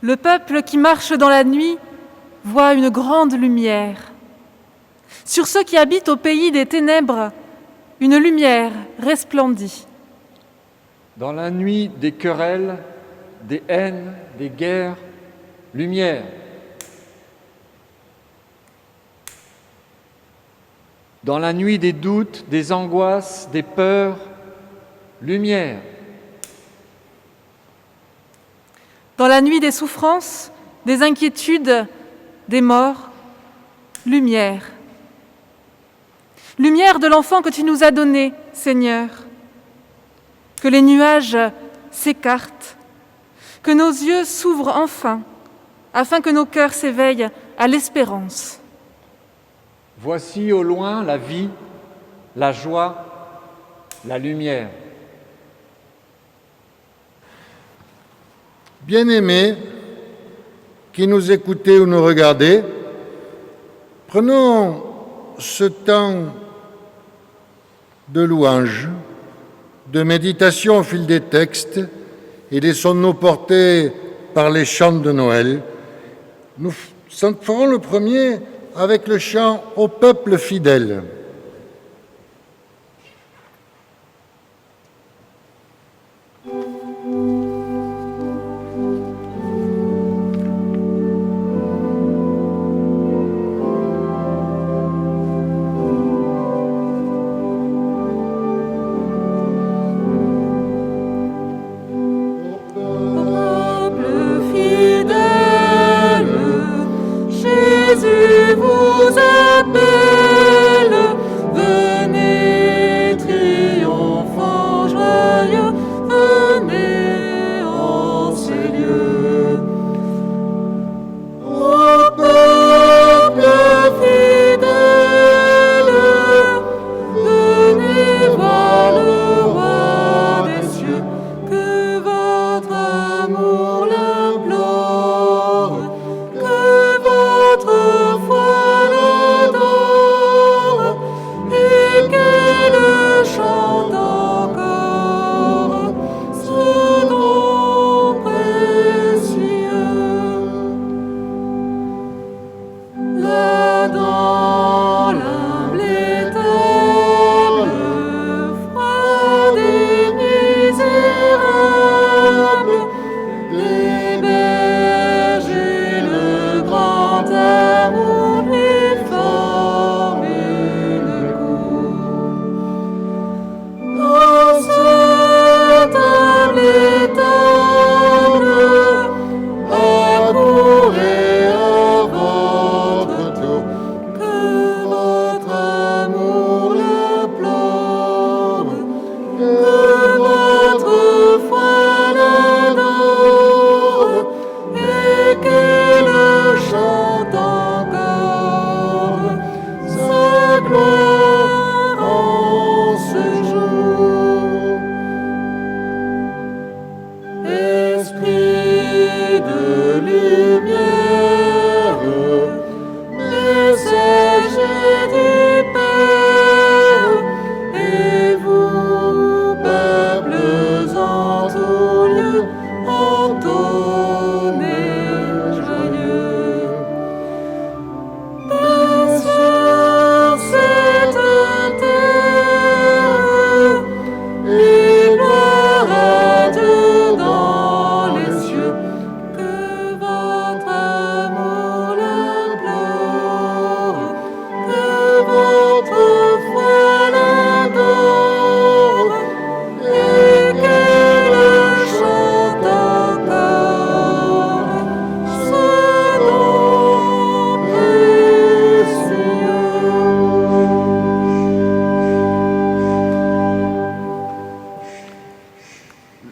Le peuple qui marche dans la nuit voit une grande lumière. Sur ceux qui habitent au pays des ténèbres, une lumière resplendit. Dans la nuit des querelles, des haines, des guerres, lumière. Dans la nuit des doutes, des angoisses, des peurs, lumière. Dans la nuit des souffrances, des inquiétudes, des morts, lumière. Lumière de l'enfant que tu nous as donné, Seigneur. Que les nuages s'écartent, que nos yeux s'ouvrent enfin, afin que nos cœurs s'éveillent à l'espérance. Voici au loin la vie, la joie, la lumière. Bien-aimés, qui nous écoutez ou nous regardez, prenons ce temps de louange, de méditation au fil des textes et laissons-nous porter par les chants de Noël. Nous ferons le premier avec le chant « Au peuple fidèle ».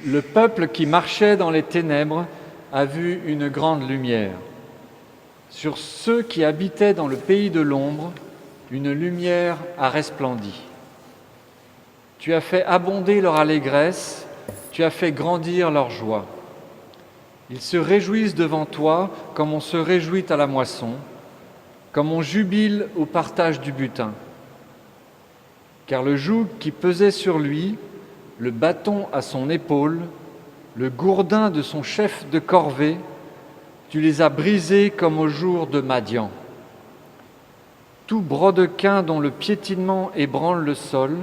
Le peuple qui marchait dans les ténèbres a vu une grande lumière. Sur ceux qui habitaient dans le pays de l'ombre, une lumière a resplendi. Tu as fait abonder leur allégresse, tu as fait grandir leur joie. Ils se réjouissent devant toi comme on se réjouit à la moisson, comme on jubile au partage du butin. Car le joug qui pesait sur lui, le bâton à son épaule, le gourdin de son chef de corvée, Tu les as brisés comme au jour de Madian. Tout brodequin dont le piétinement ébranle le sol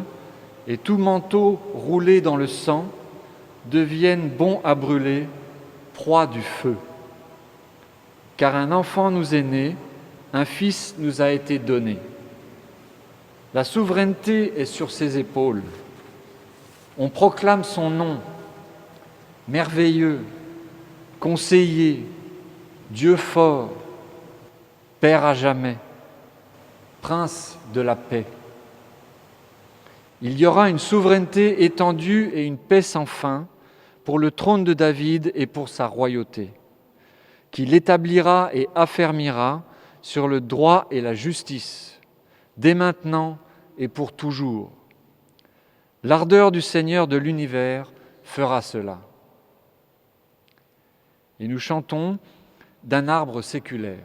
et tout manteau roulé dans le sang deviennent bons à brûler, proie du feu. Car un enfant nous est né, un fils nous a été donné. La souveraineté est sur ses épaules. On proclame son nom, merveilleux, conseiller, Dieu fort, Père à jamais, Prince de la paix. Il y aura une souveraineté étendue et une paix sans fin pour le trône de David et pour sa royauté, qu'il établira et affermira sur le droit et la justice, dès maintenant et pour toujours. L'ardeur du Seigneur de l'univers fera cela. Et nous chantons d'un arbre séculaire.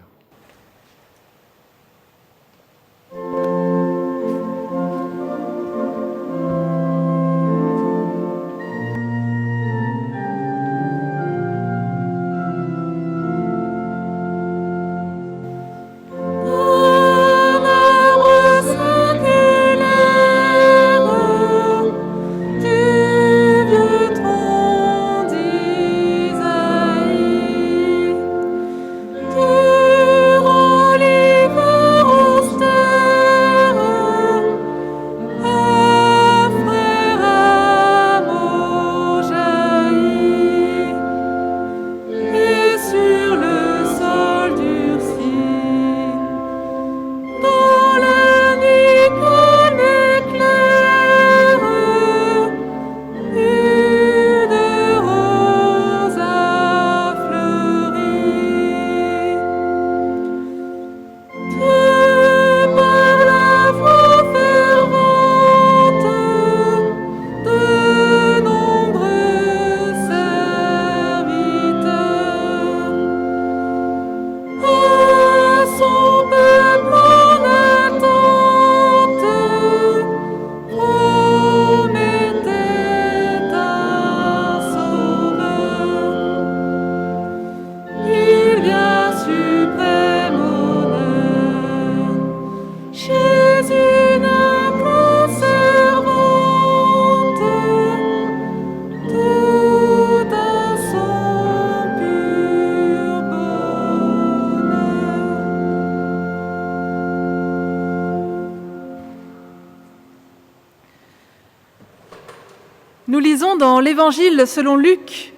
Nous lisons dans l'Évangile selon Luc,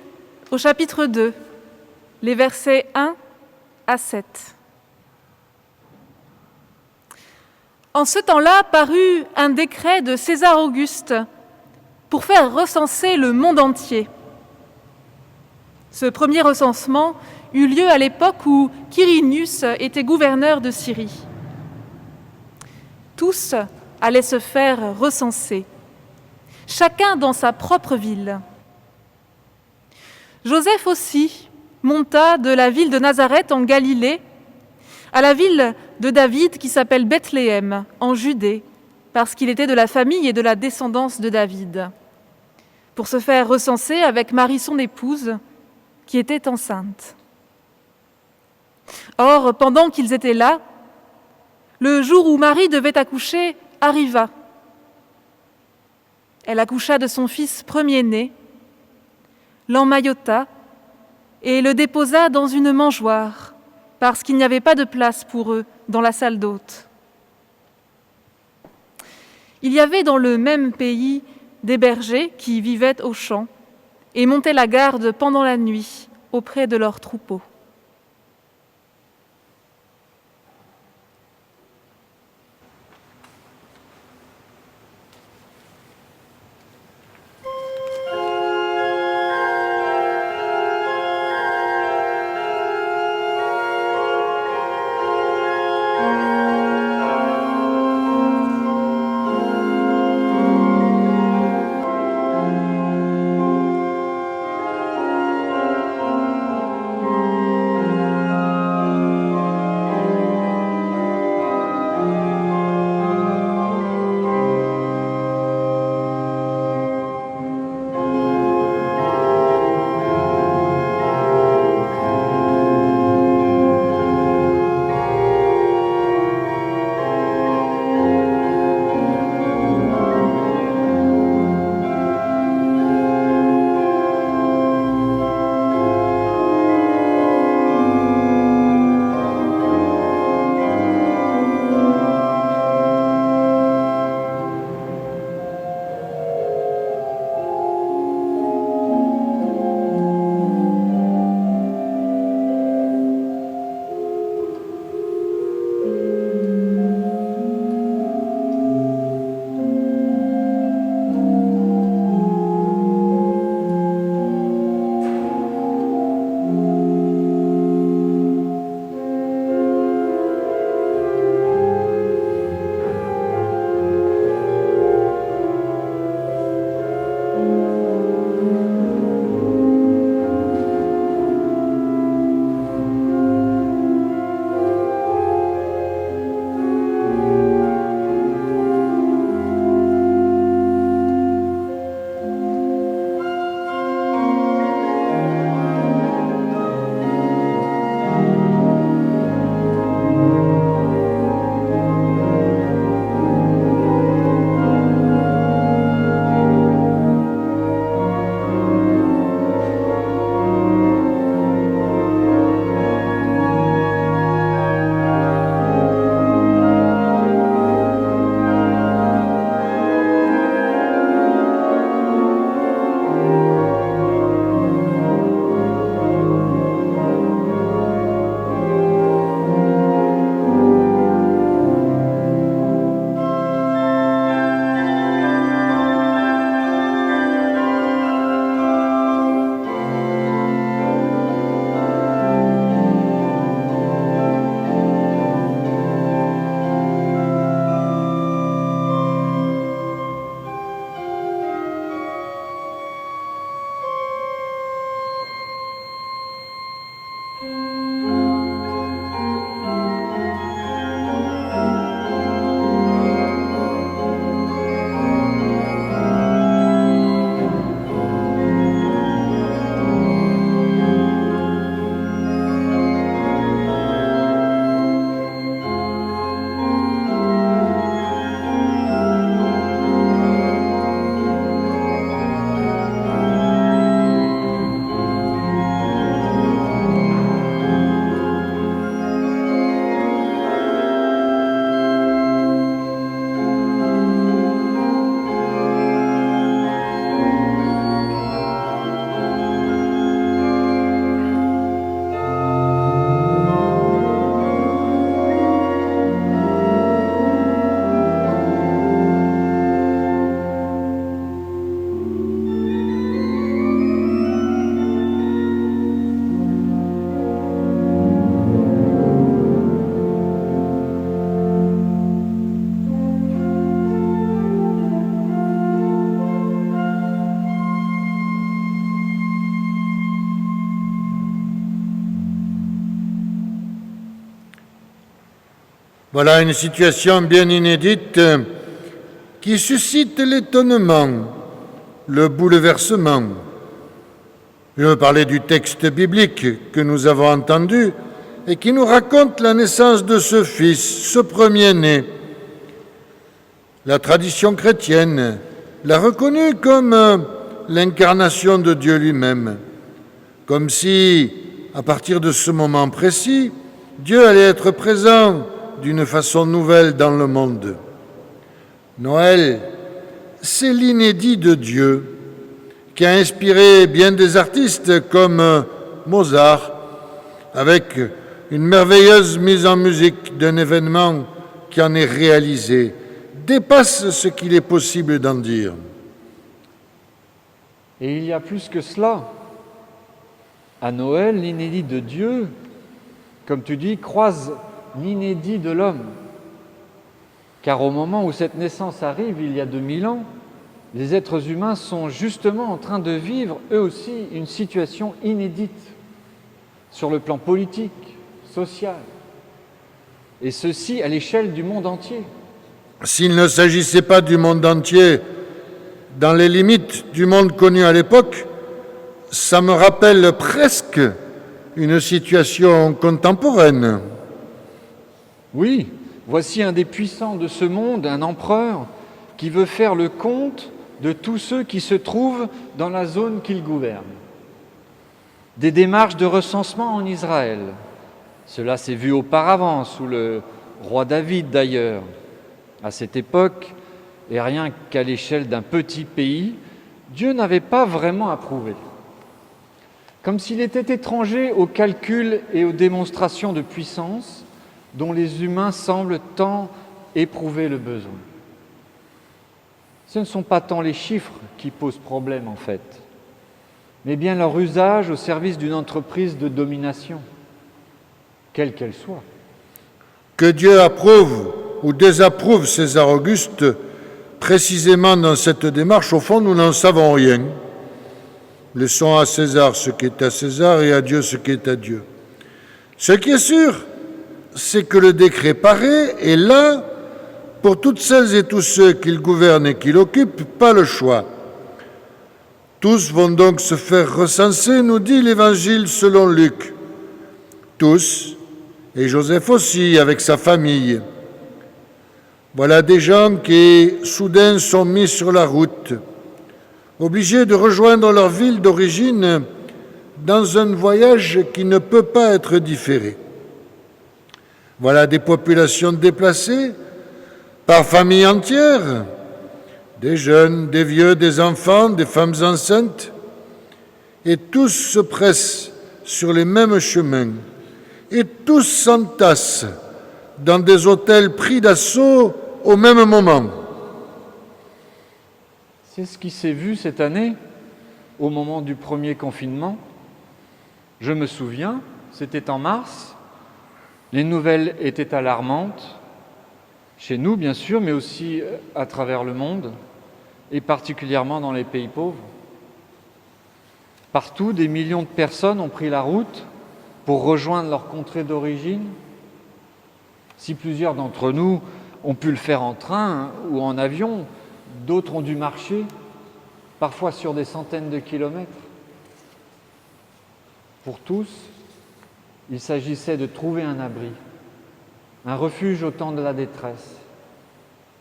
au chapitre 2, les versets 1 à 7. En ce temps-là parut un décret de César Auguste pour faire recenser le monde entier. Ce premier recensement eut lieu à l'époque où Quirinius était gouverneur de Syrie. Tous allaient se faire recenser, chacun dans sa propre ville. Joseph aussi monta de la ville de Nazareth en Galilée à la ville de David qui s'appelle Bethléem en Judée, parce qu'il était de la famille et de la descendance de David, pour se faire recenser avec Marie son épouse, qui était enceinte. Or, pendant qu'ils étaient là, le jour où Marie devait accoucher arriva. Elle accoucha de son fils premier-né, l'emmaillota et le déposa dans une mangeoire, parce qu'il n'y avait pas de place pour eux dans la salle d'hôtes. Il y avait dans le même pays des bergers qui vivaient aux champs et montaient la garde pendant la nuit auprès de leurs troupeaux. Voilà une situation bien inédite qui suscite l'étonnement, le bouleversement. Je veux parler du texte biblique que nous avons entendu et qui nous raconte la naissance de ce fils, ce premier-né. La tradition chrétienne l'a reconnu comme l'incarnation de Dieu lui-même, comme si, à partir de ce moment précis, Dieu allait être présent d'une façon nouvelle dans le monde. Noël, c'est l'inédit de Dieu qui a inspiré bien des artistes comme Mozart, avec une merveilleuse mise en musique d'un événement qui en est réalisé, dépasse ce qu'il est possible d'en dire. Et il y a plus que cela. À Noël, l'inédit de Dieu, comme tu dis, croise l'inédit de l'homme. Car au moment où cette naissance arrive, il y a 2000 ans, les êtres humains sont justement en train de vivre, eux aussi, une situation inédite sur le plan politique, social, et ceci à l'échelle du monde entier. S'il ne s'agissait pas du monde entier, dans les limites du monde connu à l'époque, ça me rappelle presque une situation contemporaine. Oui, voici un des puissants de ce monde, un empereur, qui veut faire le compte de tous ceux qui se trouvent dans la zone qu'il gouverne. Des démarches de recensement en Israël. Cela s'est vu auparavant, sous le roi David d'ailleurs. À cette époque, et rien qu'à l'échelle d'un petit pays, Dieu n'avait pas vraiment approuvé. Comme s'il était étranger aux calculs et aux démonstrations de puissance dont les humains semblent tant éprouver le besoin. Ce ne sont pas tant les chiffres qui posent problème en fait, mais bien leur usage au service d'une entreprise de domination, quelle qu'elle soit. Que Dieu approuve ou désapprouve César Auguste, précisément dans cette démarche, au fond, nous n'en savons rien. Laissons à César ce qui est à César et à Dieu ce qui est à Dieu. Ce qui est sûr, c'est que le décret paraît et là, pour toutes celles et tous ceux qu'il gouverne et qu'il occupe, pas le choix. Tous vont donc se faire recenser, nous dit l'Évangile selon Luc. Tous, et Joseph aussi, avec sa famille. Voilà des gens qui, soudain, sont mis sur la route, obligés de rejoindre leur ville d'origine dans un voyage qui ne peut pas être différé. Voilà des populations déplacées, par famille entière, des jeunes, des vieux, des enfants, des femmes enceintes, et tous se pressent sur les mêmes chemins, et tous s'entassent dans des hôtels pris d'assaut au même moment. C'est ce qui s'est vu cette année, au moment du premier confinement. Je me souviens, c'était en mars, les nouvelles étaient alarmantes, chez nous bien sûr, mais aussi à travers le monde, et particulièrement dans les pays pauvres. Partout, des millions de personnes ont pris la route pour rejoindre leur contrée d'origine. Si plusieurs d'entre nous ont pu le faire en train ou en avion, d'autres ont dû marcher, parfois sur des centaines de kilomètres. Pour tous, il s'agissait de trouver un abri, un refuge au temps de la détresse,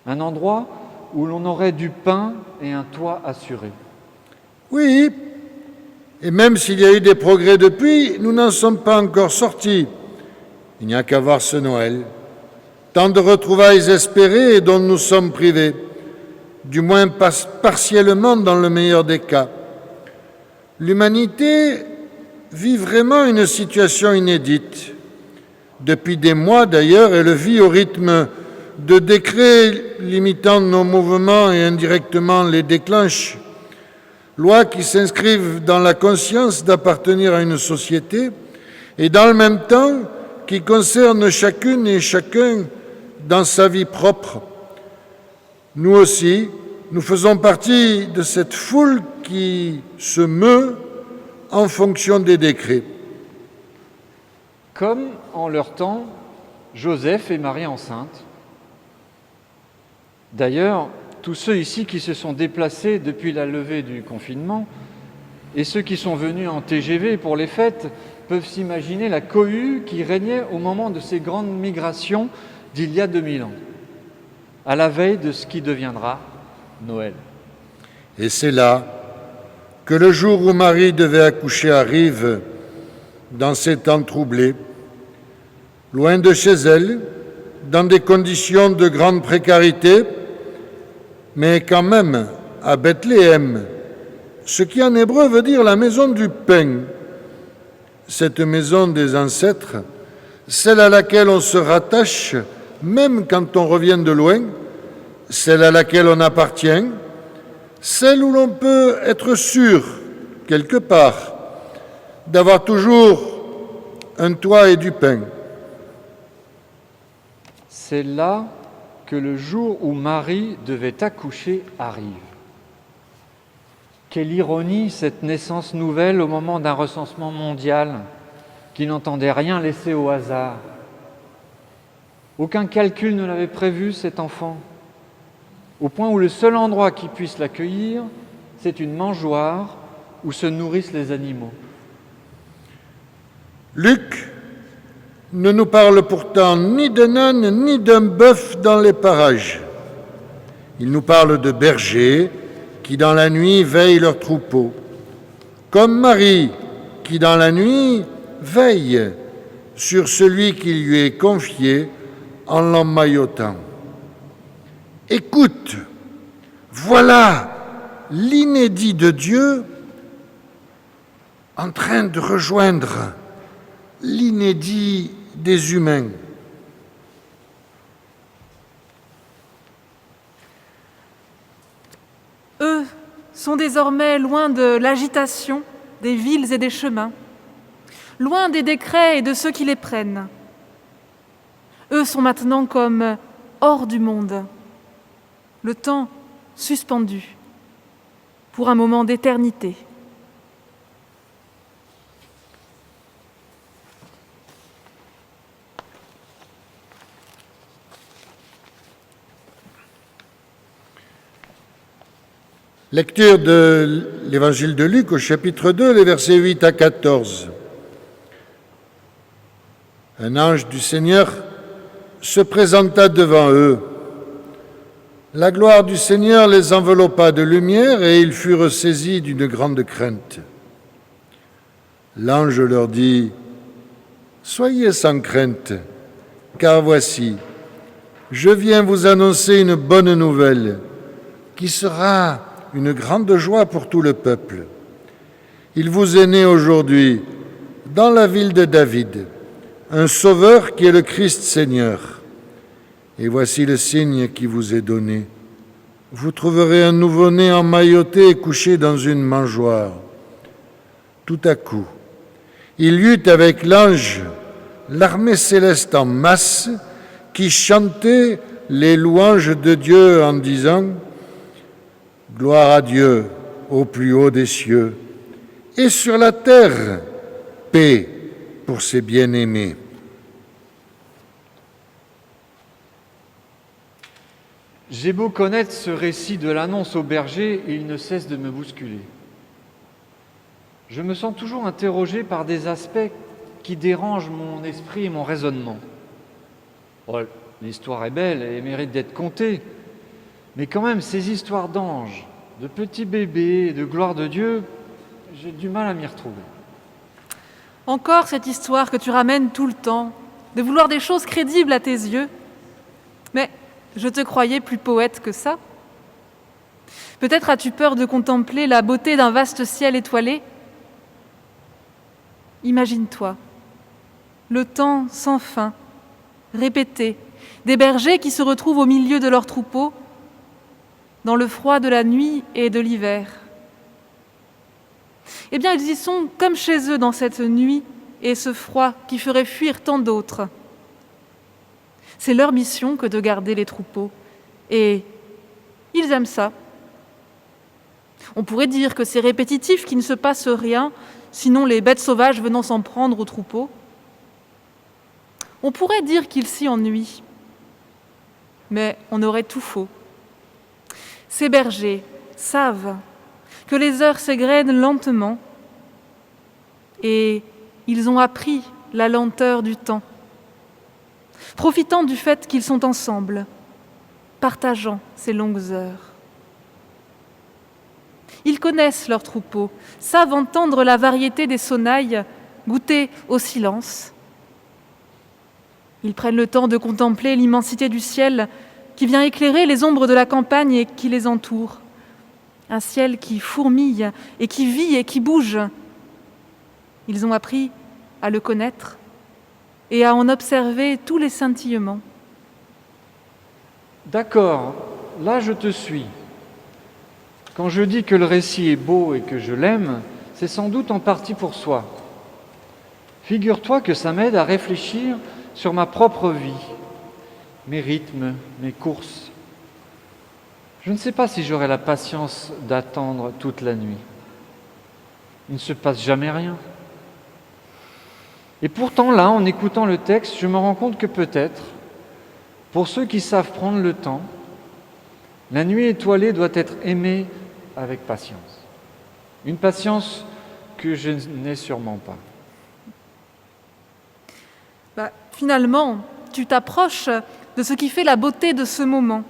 un endroit où l'on aurait du pain et un toit assuré. Oui, et même s'il y a eu des progrès depuis, nous n'en sommes pas encore sortis. Il n'y a qu'à voir ce Noël. Tant de retrouvailles espérées et dont nous sommes privés, du moins partiellement dans le meilleur des cas. L'humanité vit vraiment une situation inédite. Depuis des mois d'ailleurs, elle vit au rythme de décrets limitant nos mouvements et indirectement les déclenchent. Lois qui s'inscrivent dans la conscience d'appartenir à une société et dans le même temps qui concernent chacune et chacun dans sa vie propre. Nous aussi, nous faisons partie de cette foule qui se meut en fonction des décrets. Comme en leur temps, Joseph et Marie enceinte. D'ailleurs, tous ceux ici qui se sont déplacés depuis la levée du confinement et ceux qui sont venus en TGV pour les fêtes peuvent s'imaginer la cohue qui régnait au moment de ces grandes migrations d'il y a 2000 ans, à la veille de ce qui deviendra Noël. Et c'est là que le jour où Marie devait accoucher arrive, dans ces temps troublés, loin de chez elle, dans des conditions de grande précarité, mais quand même à Bethléem, ce qui en hébreu veut dire la maison du pain, cette maison des ancêtres, celle à laquelle on se rattache même quand on revient de loin, celle à laquelle on appartient, celle où l'on peut être sûr, quelque part, d'avoir toujours un toit et du pain. C'est là que le jour où Marie devait accoucher arrive. Quelle ironie cette naissance nouvelle au moment d'un recensement mondial qui n'entendait rien laisser au hasard. Aucun calcul ne l'avait prévu, cet enfant, au point où le seul endroit qui puisse l'accueillir, c'est une mangeoire où se nourrissent les animaux. Luc ne nous parle pourtant ni d'un âne ni d'un bœuf dans les parages. Il nous parle de bergers qui dans la nuit veillent leurs troupeaux, comme Marie qui dans la nuit veille sur celui qui lui est confié en l'emmaillotant. Écoute, voilà l'inédit de Dieu en train de rejoindre l'inédit des humains. Eux sont désormais loin de l'agitation des villes et des chemins, loin des décrets et de ceux qui les prennent. Eux sont maintenant comme hors du monde, le temps suspendu pour un moment d'éternité. Lecture de l'Évangile de Luc au chapitre 2, les versets 8 à 14. Un ange du Seigneur se présenta devant eux. La gloire du Seigneur les enveloppa de lumière et ils furent saisis d'une grande crainte. L'ange leur dit : « Soyez sans crainte, car voici, je viens vous annoncer une bonne nouvelle qui sera une grande joie pour tout le peuple. Il vous est né aujourd'hui, dans la ville de David, un Sauveur qui est le Christ Seigneur. Et voici le signe qui vous est donné. Vous trouverez un nouveau-né emmailloté et couché dans une mangeoire. » Tout à coup, il y eut avec l'ange l'armée céleste en masse qui chantait les louanges de Dieu en disant : « Gloire à Dieu au plus haut des cieux, et sur la terre, paix pour ses bien-aimés. » J'ai beau connaître ce récit de l'annonce au berger, il ne cesse de me bousculer. Je me sens toujours interrogé par des aspects qui dérangent mon esprit et mon raisonnement. Bon, l'histoire est belle et mérite d'être contée, mais quand même, ces histoires d'anges, de petits bébés, de gloire de Dieu, j'ai du mal à m'y retrouver. Encore cette histoire que tu ramènes tout le temps, de vouloir des choses crédibles à tes yeux. Mais je te croyais plus poète que ça. Peut-être as-tu peur de contempler la beauté d'un vaste ciel étoilé ? Imagine-toi, le temps sans fin, répété, des bergers qui se retrouvent au milieu de leurs troupeaux, dans le froid de la nuit et de l'hiver. Eh bien, ils y sont comme chez eux dans cette nuit et ce froid qui ferait fuir tant d'autres. C'est leur mission que de garder les troupeaux. Et ils aiment ça. On pourrait dire que c'est répétitif, qu'il ne se passe rien, sinon les bêtes sauvages venant s'en prendre aux troupeaux. On pourrait dire qu'il s'y ennuie, mais on aurait tout faux. Ces bergers savent que les heures s'égrènent lentement et ils ont appris la lenteur du temps, profitant du fait qu'ils sont ensemble, partageant ces longues heures. Ils connaissent leurs troupeaux, savent entendre la variété des sonnailles, goûter au silence. Ils prennent le temps de contempler l'immensité du ciel qui vient éclairer les ombres de la campagne et qui les entoure. Un ciel qui fourmille et qui vit et qui bouge. Ils ont appris à le connaître et à en observer tous les scintillements. D'accord, là je te suis. Quand je dis que le récit est beau et que je l'aime, c'est sans doute en partie pour soi. Figure-toi que ça m'aide à réfléchir sur ma propre vie, mes rythmes, mes courses. Je ne sais pas si j'aurai la patience d'attendre toute la nuit. Il ne se passe jamais rien. Et pourtant là, en écoutant le texte, je me rends compte que peut-être, pour ceux qui savent prendre le temps, la nuit étoilée doit être aimée avec patience. Une patience que je n'ai sûrement pas. Finalement, tu t'approches de ce qui fait la beauté de ce moment.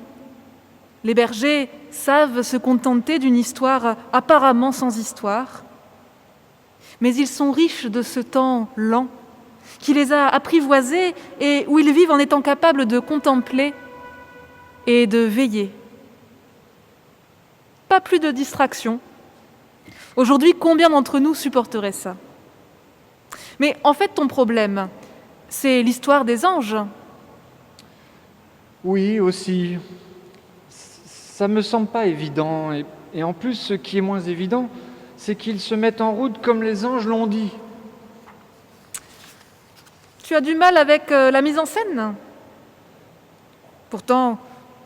Les bergers savent se contenter d'une histoire apparemment sans histoire, mais ils sont riches de ce temps lent qui les a apprivoisés et où ils vivent en étant capables de contempler et de veiller. Pas plus de distraction. Aujourd'hui, combien d'entre nous supporteraient ça ? Mais en fait, ton problème, c'est l'histoire des anges. Oui, aussi. Ça ne me semble pas évident. Et en plus, ce qui est moins évident, c'est qu'ils se mettent en route comme les anges l'ont dit. Tu as du mal avec la mise en scène ? Pourtant,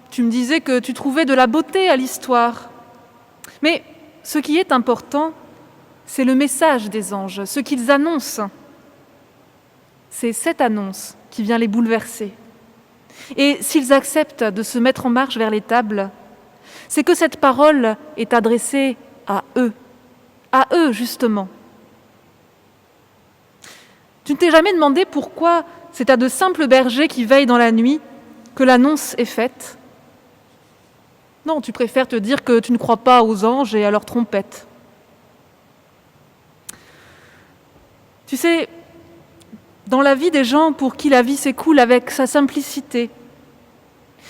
tu me disais que tu trouvais de la beauté à l'histoire. Mais ce qui est important, c'est le message des anges, ce qu'ils annoncent. C'est cette annonce qui vient les bouleverser. Et s'ils acceptent de se mettre en marche vers l'étable, c'est que cette parole est adressée à eux justement. Tu ne t'es jamais demandé pourquoi c'est à de simples bergers qui veillent dans la nuit que l'annonce est faite ? Non, tu préfères te dire que tu ne crois pas aux anges et à leurs trompettes. Tu sais, dans la vie des gens pour qui la vie s'écoule avec sa simplicité,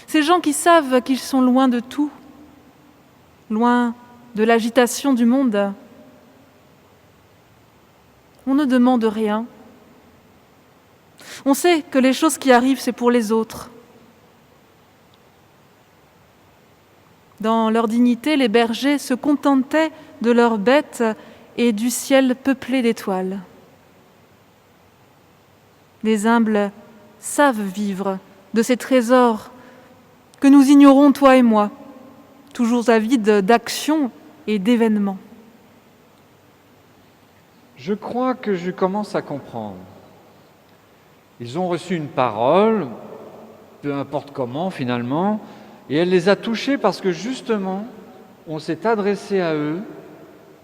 ces gens qui savent qu'ils sont loin de tout, loin de l'agitation du monde, on ne demande rien. On sait que les choses qui arrivent, c'est pour les autres. Dans leur dignité, les bergers se contentaient de leurs bêtes et du ciel peuplé d'étoiles. Les humbles savent vivre de ces trésors que nous ignorons, toi et moi, toujours avides d'action et d'événements. Je crois que je commence à comprendre. Ils ont reçu une parole, peu importe comment finalement, et elle les a touchés parce que justement, on s'est adressé à eux,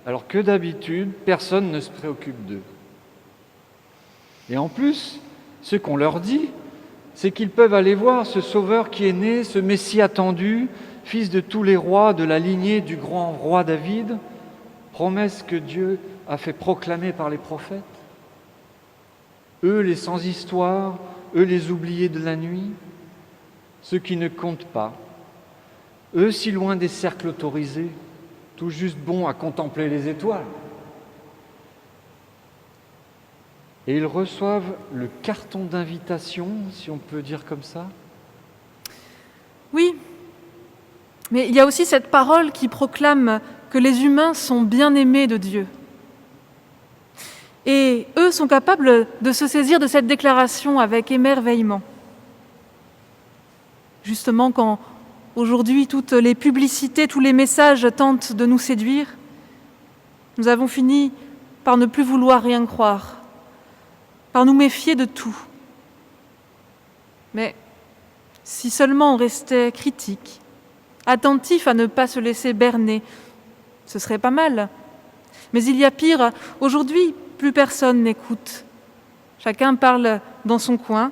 alors que d'habitude, personne ne se préoccupe d'eux. Et en plus, ce qu'on leur dit, c'est qu'ils peuvent aller voir ce Sauveur qui est né, ce Messie attendu, fils de tous les rois, de la lignée du grand roi David, promesse que Dieu a fait proclamer par les prophètes. Eux, les sans-histoire, eux, les oubliés de la nuit, ceux qui ne comptent pas, eux, si loin des cercles autorisés, tout juste bons à contempler les étoiles. Et ils reçoivent le carton d'invitation, si on peut dire comme ça. Oui, mais il y a aussi cette parole qui proclame que les humains sont bien-aimés de Dieu. Et eux sont capables de se saisir de cette déclaration avec émerveillement. Justement, quand aujourd'hui toutes les publicités, tous les messages tentent de nous séduire, nous avons fini par ne plus vouloir rien croire, par nous méfier de tout. Mais si seulement on restait critique, attentif à ne pas se laisser berner, ce serait pas mal. Mais il y a pire, aujourd'hui, plus personne n'écoute. Chacun parle dans son coin,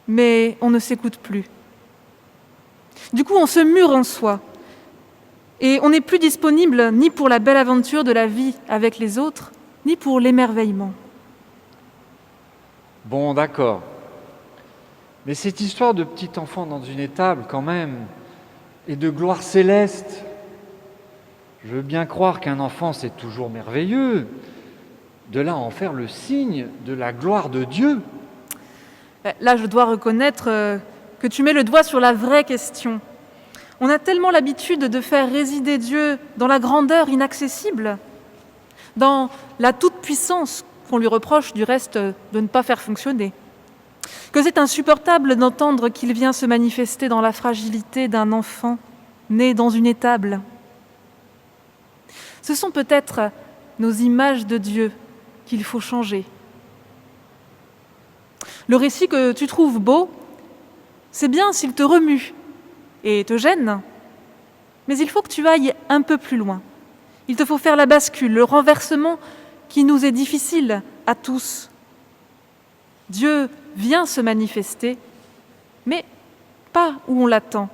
mais on ne s'écoute plus. Du coup, on se mure en soi, et on n'est plus disponible ni pour la belle aventure de la vie avec les autres, ni pour l'émerveillement. Bon, d'accord. Mais cette histoire de petit enfant dans une étable, quand même, et de gloire céleste, je veux bien croire qu'un enfant, c'est toujours merveilleux. De là à en faire le signe de la gloire de Dieu. Là, je dois reconnaître que tu mets le doigt sur la vraie question. On a tellement l'habitude de faire résider Dieu dans la grandeur inaccessible, dans la toute-puissance qu'on lui reproche du reste de ne pas faire fonctionner, que c'est insupportable d'entendre qu'il vient se manifester dans la fragilité d'un enfant né dans une étable. Ce sont peut-être nos images de Dieu qu'il faut changer. Le récit que tu trouves beau, c'est bien s'il te remue et te gêne, mais il faut que tu ailles un peu plus loin. Il te faut faire la bascule, le renversement qui nous est difficile à tous. Dieu vient se manifester, mais pas où on l'attend,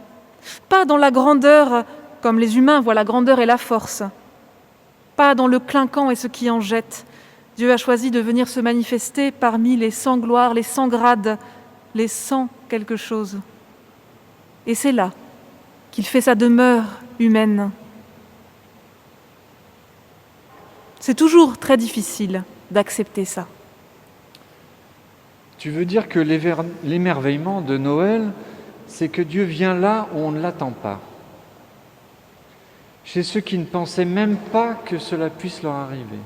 pas dans la grandeur comme les humains voient la grandeur et la force, pas dans le clinquant et ce qui en jette. Dieu a choisi de venir se manifester parmi les 100 gloires, les 100 grades, les 100 quelque chose. Et c'est là qu'il fait sa demeure humaine. C'est toujours très difficile d'accepter ça. Tu veux dire que l'émerveillement de Noël, c'est que Dieu vient là où on ne l'attend pas. Chez ceux qui ne pensaient même pas que cela puisse leur arriver.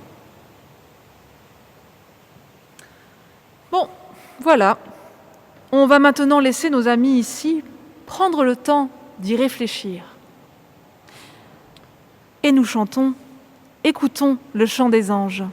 Bon, voilà. On va maintenant laisser nos amis ici prendre le temps d'y réfléchir. Et nous chantons, écoutons le chant des anges.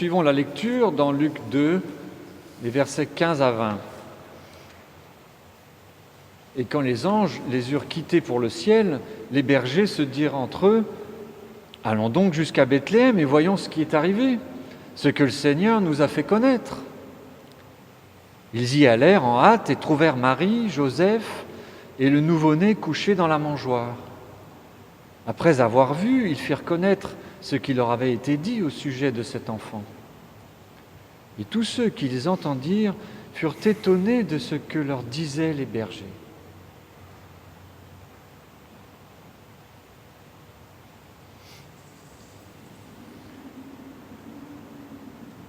poursuivons la lecture dans Luc 2, les versets 15 à 20. Et quand les anges les eurent quittés pour le ciel, les bergers se dirent entre eux, « Allons donc jusqu'à Bethléem et voyons ce qui est arrivé, ce que le Seigneur nous a fait connaître. » Ils y allèrent en hâte et trouvèrent Marie, Joseph et le nouveau-né couché dans la mangeoire. Après avoir vu, ils firent connaître ce qui leur avait été dit au sujet de cet enfant. Et tous ceux qui les entendirent furent étonnés de ce que leur disaient les bergers.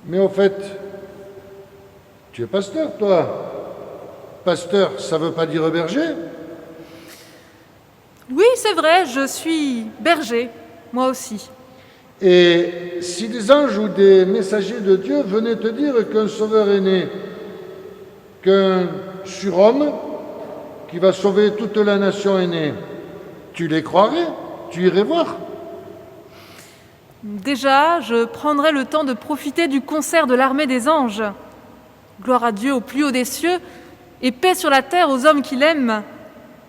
Mais au fait, tu es pasteur, toi. Pasteur, ça veut pas dire berger? Oui, c'est vrai, je suis berger, moi aussi. Et si des anges ou des messagers de Dieu venaient te dire qu'un sauveur est né, qu'un surhomme qui va sauver toute la nation est né, tu les croirais? Tu irais voir? Déjà, je prendrai le temps de profiter du concert de l'armée des anges. Gloire à Dieu au plus haut des cieux et paix sur la terre aux hommes qui l'aiment.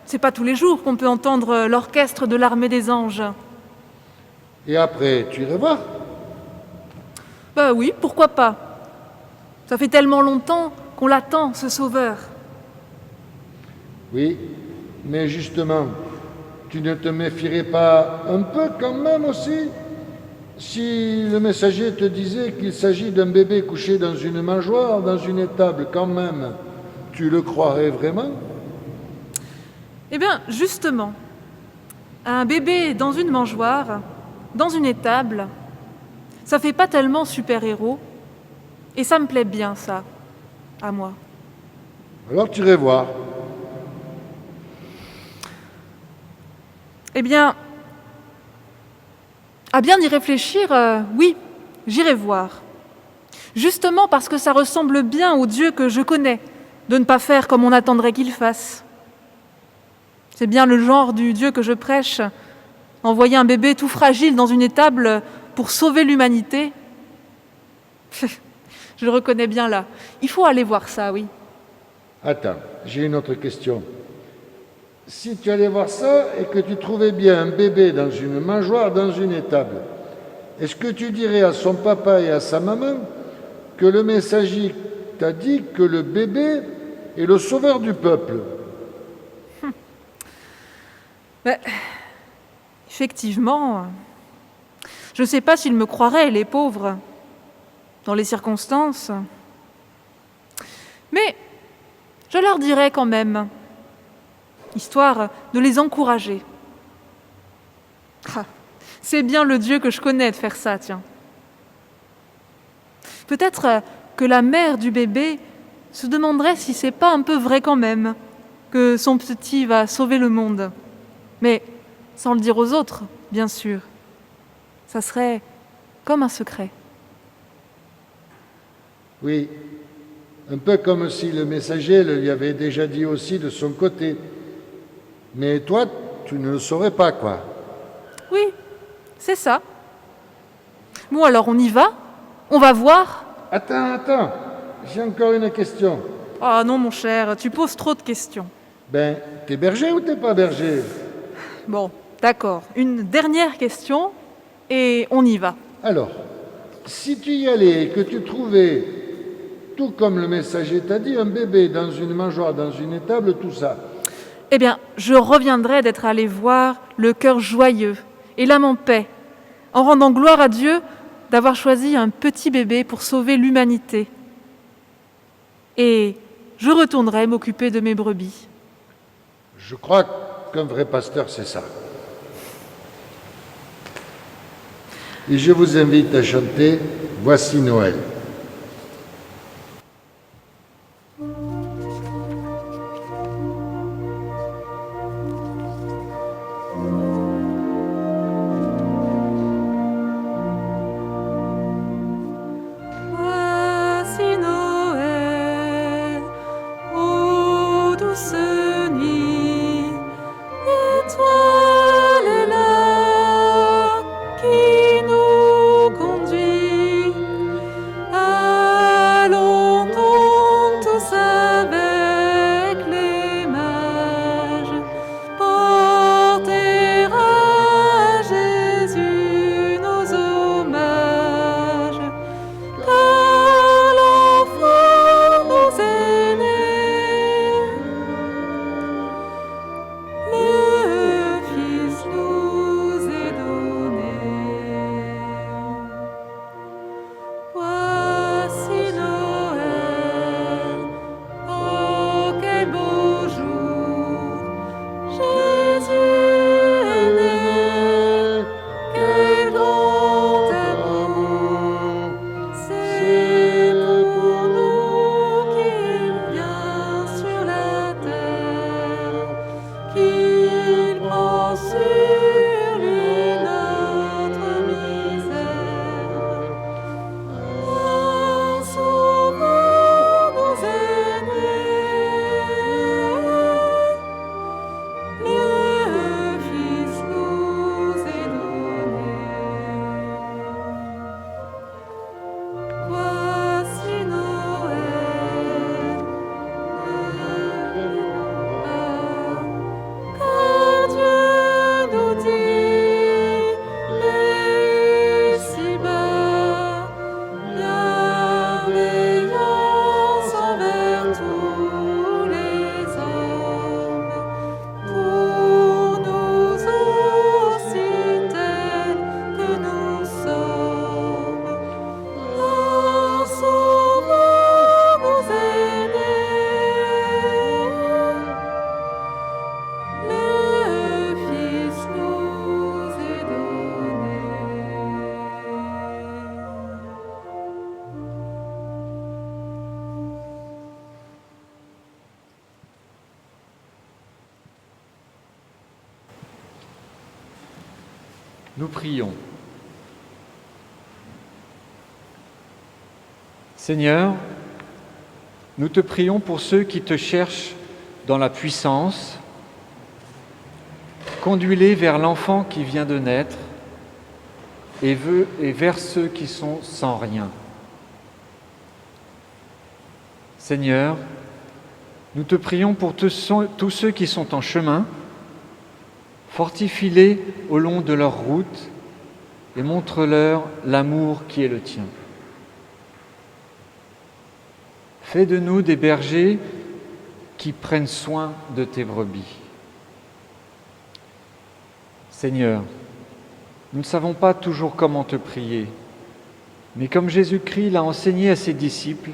C'est pas tous les jours qu'on peut entendre l'orchestre de l'armée des anges. Et après, tu irais voir? Bah oui, pourquoi pas? Ça fait tellement longtemps qu'on l'attend, ce sauveur. Oui, mais justement, tu ne te méfierais pas un peu quand même aussi? Si le messager te disait qu'il s'agit d'un bébé couché dans une mangeoire, dans une étable quand même, tu le croirais vraiment? Eh bien, justement, un bébé dans une mangeoire, dans une étable, ça fait pas tellement super-héros, et ça me plaît bien, ça, à moi. Alors tu irais voir. Eh bien, à bien y réfléchir, oui, j'irai voir. Justement parce que ça ressemble bien au Dieu que je connais, de ne pas faire comme on attendrait qu'il fasse. C'est bien le genre du Dieu que je prêche. Envoyer un bébé tout fragile dans une étable pour sauver l'humanité. Je le reconnais bien là. Il faut aller voir ça, oui. Attends, j'ai une autre question. Si tu allais voir ça et que tu trouvais bien un bébé dans une mangeoire, dans une étable, est-ce que tu dirais à son papa et à sa maman que le messager t'a dit que le bébé est le sauveur du peuple? Mais, effectivement, je ne sais pas s'ils me croiraient, les pauvres, dans les circonstances. Mais je leur dirais quand même, histoire de les encourager. Ah, c'est bien le Dieu que je connais de faire ça, tiens. Peut-être que la mère du bébé se demanderait si c'est pas un peu vrai quand même que son petit va sauver le monde. Mais sans le dire aux autres, bien sûr. Ça serait comme un secret. Oui, un peu comme si le messager le lui avait déjà dit aussi de son côté. Mais toi, tu ne le saurais pas, quoi. Oui, c'est ça. Bon, alors on y va? On va voir? Attends, j'ai encore une question. Ah non, mon cher, tu poses trop de questions. Ben, t'es berger ou t'es pas berger? Bon, d'accord. Une dernière question et on y va. Alors, si tu y allais et que tu trouvais, tout comme le messager t'a dit, un bébé dans une mangeoire, dans une étable, tout ça, Eh bien, je reviendrai d'être allé voir le cœur joyeux et l'âme en paix, en rendant gloire à Dieu d'avoir choisi un petit bébé pour sauver l'humanité. Et je retournerai m'occuper de mes brebis. je crois qu'un vrai pasteur, c'est ça. Et je vous invite à chanter « Voici Noël ». Voici Noël, ô douce nuit, l'étoile est là qui nous conduit Nous prions. Seigneur, nous te prions pour ceux qui te cherchent dans la puissance. Conduis-les vers l'enfant qui vient de naître et vers ceux qui sont sans rien. Seigneur, nous te prions pour tous ceux qui sont en chemin. Fortifie-les au long de leur route et montre-leur l'amour qui est le tien. Fais de nous des bergers qui prennent soin de tes brebis. Seigneur, nous ne savons pas toujours comment te prier, mais comme Jésus-Christ l'a enseigné à ses disciples,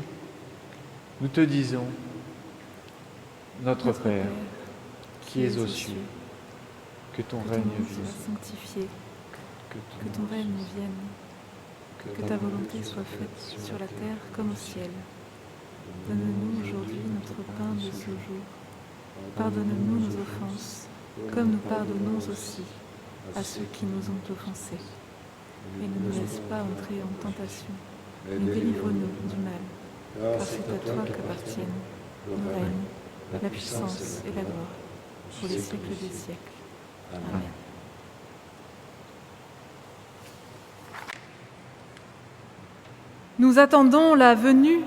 nous te disons, Notre Père, qui es aux cieux, que ton règne vienne, soit sanctifié, que ton règne vienne, que ta volonté soit faite sur la terre comme au ciel. Donne-nous aujourd'hui notre pain de ce jour. Pardonne-nous nos offenses, comme nous pardonnons aussi à ceux qui nous ont offensés. Et ne nous laisse pas entrer en tentation, mais délivre-nous du mal. Car c'est à toi qu'appartiennent le règne, la puissance et la gloire, pour les siècles des siècles. Amen. Nous attendons la venue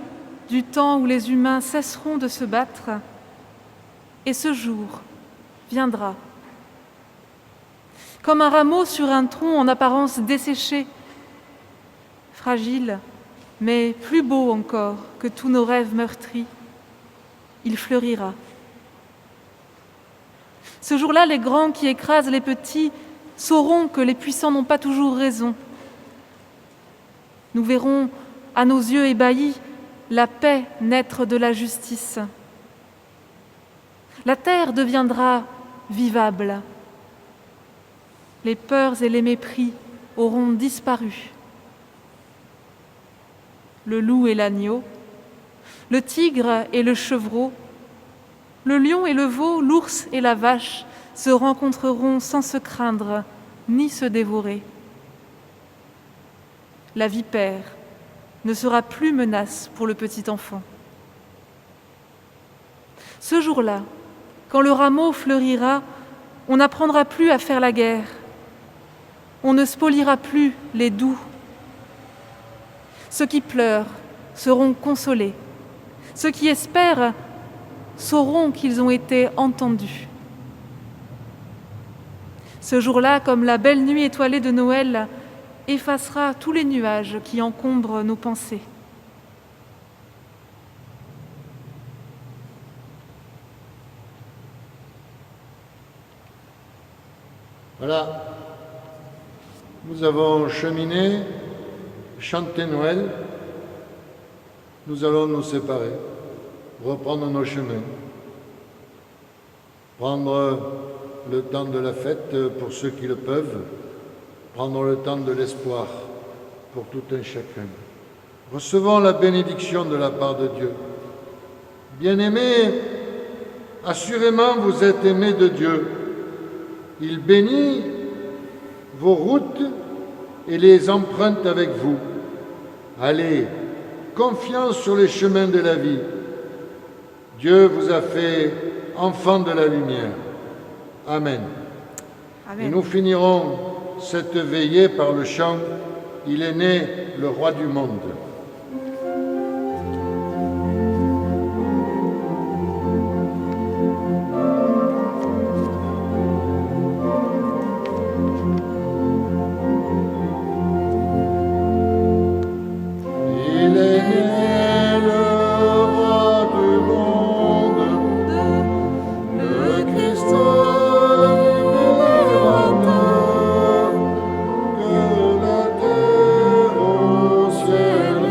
du temps où les humains cesseront de se battre, et ce jour viendra. Comme un rameau sur un tronc en apparence desséché, fragile, mais plus beau encore que tous nos rêves meurtris, il fleurira. Ce jour-là, les grands qui écrasent les petits sauront que les puissants n'ont pas toujours raison. Nous verrons, à nos yeux ébahis, la paix naître de la justice. La terre deviendra vivable. Les peurs et les mépris auront disparu. Le loup et l'agneau, le tigre et le chevreau, le lion et le veau, l'ours et la vache se rencontreront sans se craindre ni se dévorer. La vipère ne sera plus menace pour le petit enfant. Ce jour-là, quand le rameau fleurira, on n'apprendra plus à faire la guerre. On ne spoliera plus les doux. Ceux qui pleurent seront consolés. Ceux qui espèrent sauront qu'ils ont été entendus. Ce jour-là, comme la belle nuit étoilée de Noël, effacera tous les nuages qui encombrent nos pensées. Voilà, nous avons cheminé, chanté Noël, nous allons nous séparer, reprendre nos chemins, prendre le temps de la fête pour ceux qui le peuvent, prendre le temps de l'espoir pour tout un chacun. Recevons la bénédiction de la part de Dieu. Bien-aimés, assurément vous êtes aimés de Dieu. Il bénit vos routes et les emprunte avec vous. Allez, confiance sur les chemins de la vie. Dieu vous a fait enfants de la lumière. Amen. Amen. Et nous finirons cette veillée par le chant « Il est né le roi du monde ». Ciel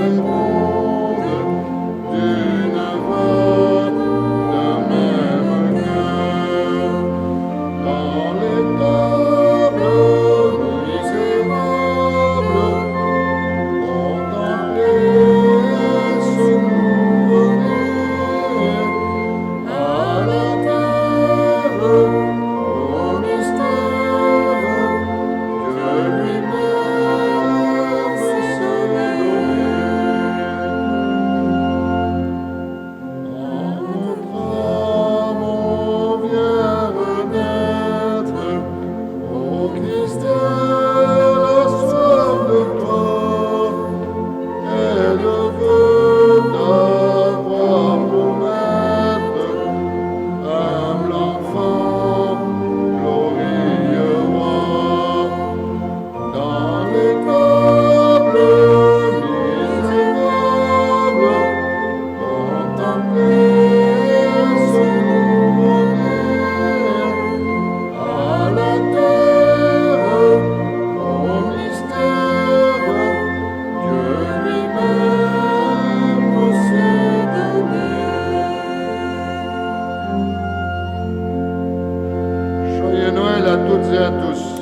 Noël à toutes et à tous.